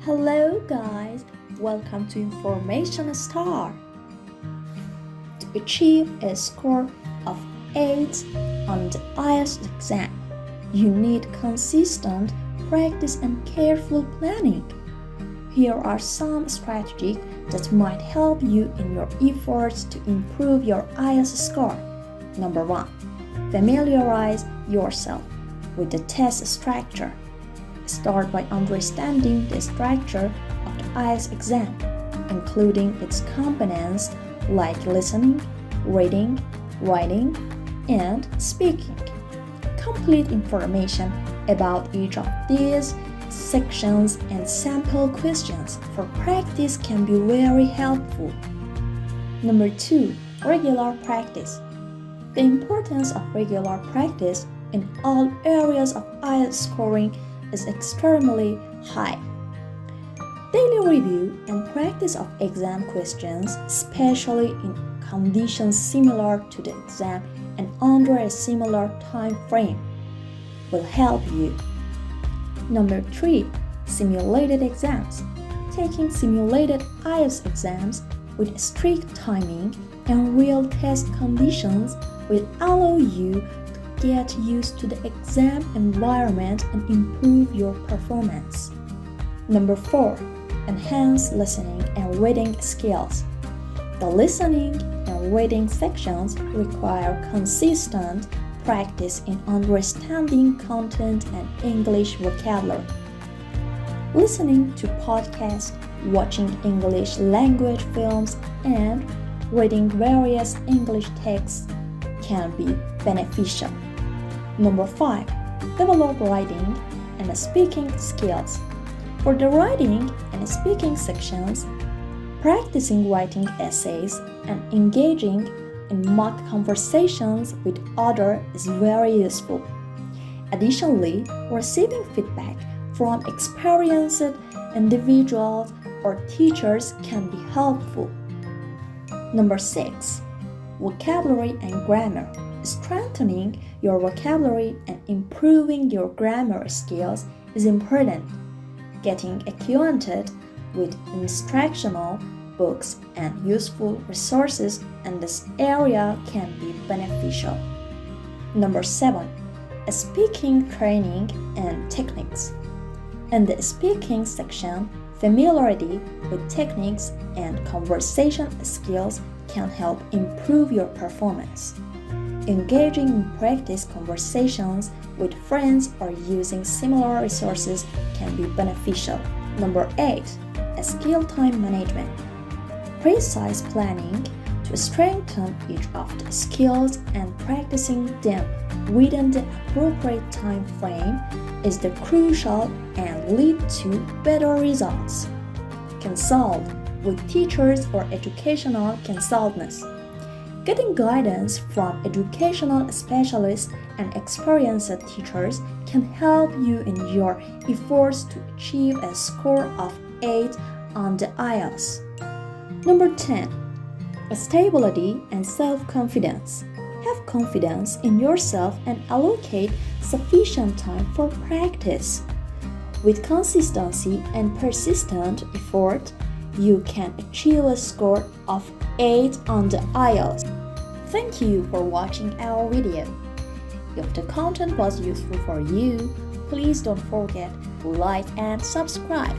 Hello guys, welcome to Information Star. To achieve a score of 8 on the IELTS exam, you need consistent practice and careful planning. Here are some strategies that might help you in your efforts to improve your IELTS score. Number 1. Familiarize yourself with the test structure. Start by understanding the structure of the IELTS exam, including its components like listening, reading, writing, and speaking. Complete information about each of these sections and sample questions for practice can be very helpful. Number 2. Regular practice. The importance of regular practice in all areas of IELTS scoring is extremely high. Daily review and practice of exam questions, especially in conditions similar to the exam and under a similar time frame, will help you. Number 3. Simulated exams. Taking simulated IELTS exams with strict timing and real test conditions will allow you to get used to the exam environment and improve your performance. Number 4. Enhance listening and reading skills. The listening and reading sections require consistent practice in understanding content and English vocabulary. Listening to podcasts, watching English language films, and reading various English texts can be beneficial. Number 5. Develop writing and speaking skills. For the writing and speaking sections, practicing writing essays and engaging in mock conversations with others is very useful. Additionally, receiving feedback from experienced individuals or teachers can be helpful. Number 6. Vocabulary and grammar. Strengthening your vocabulary and improving your grammar skills is important. Getting acquainted with instructional books and useful resources in this area can be beneficial. Number 7. Speaking training and techniques. In the speaking section, familiarity with techniques and conversation skills can help improve your performance. Engaging in practice conversations with friends or using similar resources can be beneficial. Number 8. Skill time management. Precise planning to strengthen each of the skills and practicing them within the appropriate time frame is the crucial and lead to better results. Consult with teachers or educational consultants. Getting guidance from educational specialists and experienced teachers can help you in your efforts to achieve a score of 8 on the IELTS. Number 10. Stability and self-confidence. Have confidence in yourself and allocate sufficient time for practice. With consistency and persistent effort, you can achieve a score of 8 on the IELTS. Thank you for watching our video. If the content was useful for you, please don't forget to like and subscribe.